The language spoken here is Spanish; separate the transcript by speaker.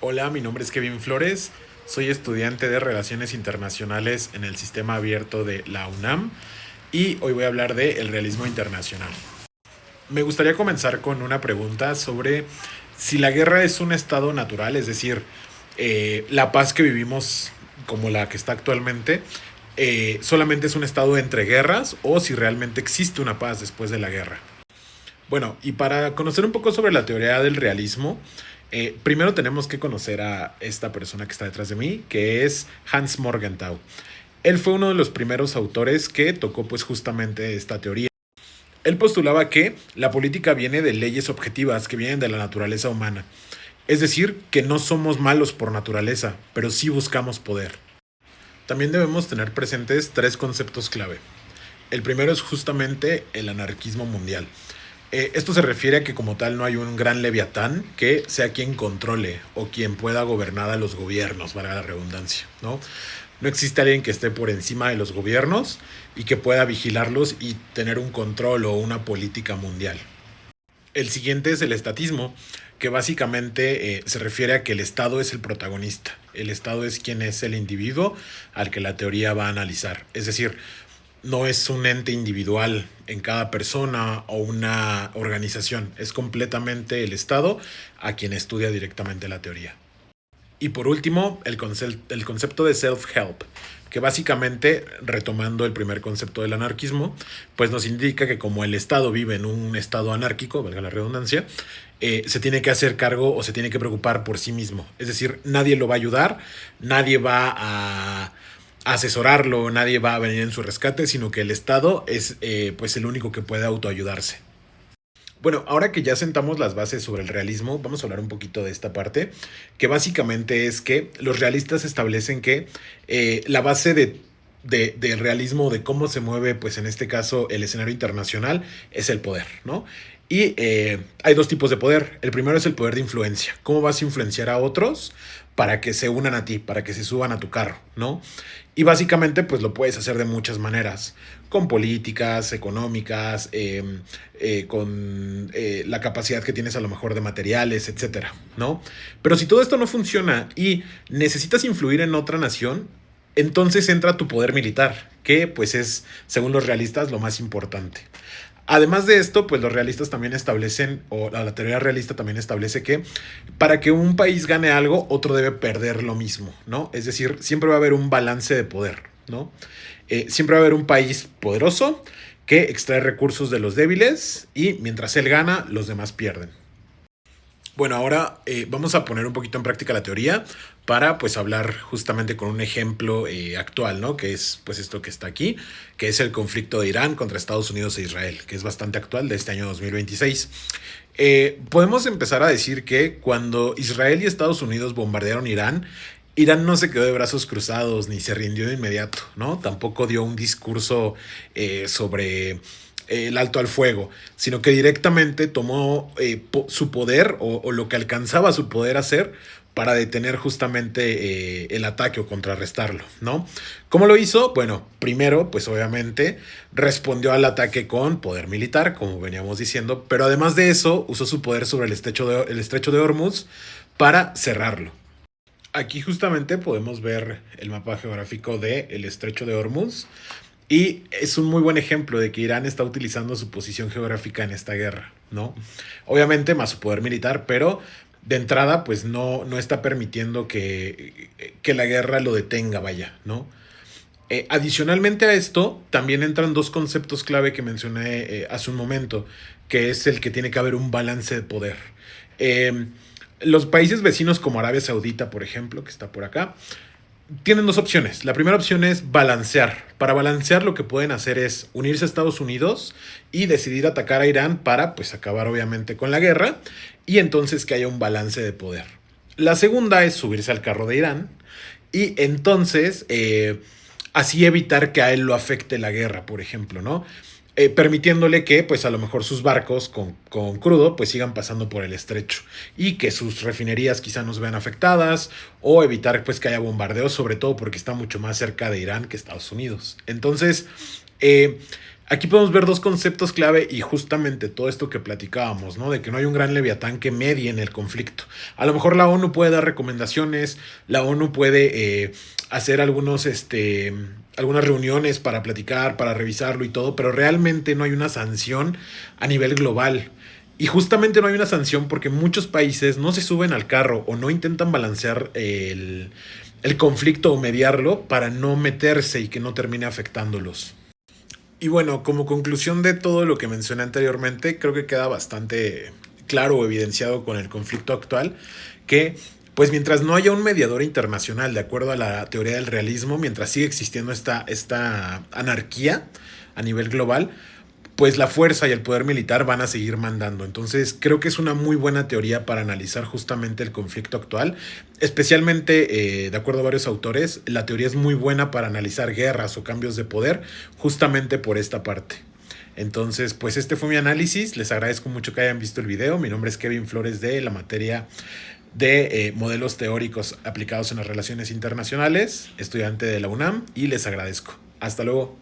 Speaker 1: Hola, mi nombre es Kevin Flores, soy estudiante de Relaciones Internacionales en el Sistema Abierto de la UNAM y hoy voy a hablar de el realismo internacional. Me gustaría comenzar con una pregunta sobre si la guerra es un estado natural, es decir, la paz que vivimos como la que está actualmente, solamente es un estado entre guerras o si realmente existe una paz después de la guerra. Bueno, y para conocer un poco sobre la teoría del realismo, primero tenemos que conocer a esta persona que está detrás de mí, que es Hans Morgenthau. Él fue uno de los primeros autores que tocó pues justamente esta teoría. Él postulaba que la política viene de leyes objetivas que vienen de la naturaleza humana. Es decir, que no somos malos por naturaleza, pero sí buscamos poder. También debemos tener presentes tres conceptos clave. El primero es justamente el anarquismo mundial. Esto se refiere a que como tal no hay un gran leviatán que sea quien controle o quien pueda gobernar a los gobiernos, valga la redundancia, ¿no? No existe alguien que esté por encima de los gobiernos y que pueda vigilarlos y tener un control o una política mundial. El siguiente es el estatismo, que básicamente se refiere a que el Estado es el protagonista. El Estado es quien es el individuo al que la teoría va a analizar. Es decir, no es un ente individual en cada persona o una organización, es completamente el Estado a quien estudia directamente la teoría. Y por último, el concepto de self-help, que básicamente, retomando el primer concepto del anarquismo, pues nos indica que como el Estado vive en un estado anárquico, valga la redundancia, se tiene que hacer cargo o se tiene que preocupar por sí mismo. Es decir, nadie lo va a ayudar, nadie va a asesorarlo, nadie va a venir en su rescate, sino que el Estado es pues el único que puede autoayudarse. Bueno, ahora que ya sentamos las bases sobre el realismo, vamos a hablar un poquito de esta parte, que básicamente es que los realistas establecen que la base del realismo, de cómo se mueve, pues en este caso, el escenario internacional, es el poder, ¿no? Y hay dos tipos de poder. El primero es el poder de influencia. ¿Cómo vas a influenciar a otros para que se unan a ti, para que se suban a tu carro, ¿no? Y básicamente, pues lo puedes hacer de muchas maneras, con políticas, económicas, con la capacidad que tienes a lo mejor de materiales, etcétera, ¿no? Pero si todo esto no funciona y necesitas influir en otra nación, entonces entra tu poder militar, que pues es, según los realistas, lo más importante. Además de esto, pues los realistas también establecen, o la teoría realista también establece que para que un país gane algo, otro debe perder lo mismo, ¿no? Es decir, siempre va a haber un balance de poder, ¿no? Siempre va a haber un país poderoso que extrae recursos de los débiles y mientras él gana, los demás pierden. Bueno, ahora vamos a poner un poquito en práctica la teoría para pues hablar justamente con un ejemplo actual, ¿no? Que es pues esto que está aquí, que es el conflicto de Irán contra Estados Unidos e Israel, que es bastante actual de este año 2026. Podemos empezar a decir que cuando Israel y Estados Unidos bombardearon Irán, Irán no se quedó de brazos cruzados ni se rindió de inmediato, ¿no? Tampoco dio un discurso sobre el alto al fuego, sino que directamente tomó su poder o lo que alcanzaba su poder hacer para detener justamente el ataque o contrarrestarlo, ¿no? ¿Cómo lo hizo? Bueno, primero, pues obviamente respondió al ataque con poder militar, como veníamos diciendo, pero además de eso usó su poder sobre el estrecho de Hormuz para cerrarlo. Aquí justamente podemos ver el mapa geográfico del estrecho de Hormuz y es un muy buen ejemplo de que Irán está utilizando su posición geográfica en esta guerra, ¿no? Obviamente más su poder militar, pero de entrada pues no está permitiendo que la guerra lo detenga, vaya, ¿no? Adicionalmente a esto, también entran dos conceptos clave que mencioné hace un momento, que es el que tiene que haber un balance de poder. Eh, los países vecinos como Arabia Saudita, por ejemplo, que está por acá, tienen dos opciones. La primera opción es balancear. Para balancear lo que pueden hacer es unirse a Estados Unidos y decidir atacar a Irán para pues acabar obviamente con la guerra y entonces que haya un balance de poder. La segunda es subirse al carro de Irán y entonces así evitar que a él lo afecte la guerra, por ejemplo, ¿no? Permitiéndole que pues a lo mejor sus barcos con crudo pues sigan pasando por el estrecho y que sus refinerías quizá no se vean afectadas o evitar pues que haya bombardeos, sobre todo porque está mucho más cerca de Irán que Estados Unidos. Entonces, eh, Aquí podemos ver dos conceptos clave y justamente todo esto que platicábamos, ¿no? De que no hay un gran leviatán que medie en el conflicto. A lo mejor la ONU puede dar recomendaciones, la ONU puede hacer algunas reuniones para platicar, para revisarlo y todo, pero realmente no hay una sanción a nivel global. Y justamente no hay una sanción porque muchos países no se suben al carro o no intentan balancear el conflicto o mediarlo para no meterse y que no termine afectándolos. Y bueno, como conclusión de todo lo que mencioné anteriormente, creo que queda bastante claro o evidenciado con el conflicto actual que, pues mientras no haya un mediador internacional, de acuerdo a la teoría del realismo, mientras sigue existiendo esta anarquía a nivel global, pues la fuerza y el poder militar van a seguir mandando. Entonces creo que es una muy buena teoría para analizar justamente el conflicto actual. Especialmente, de acuerdo a varios autores, la teoría es muy buena para analizar guerras o cambios de poder justamente por esta parte. Entonces, pues este fue mi análisis. Les agradezco mucho que hayan visto el video. Mi nombre es Kevin Flores de la materia de modelos teóricos aplicados en las relaciones internacionales, estudiante de la UNAM, y les agradezco. Hasta luego.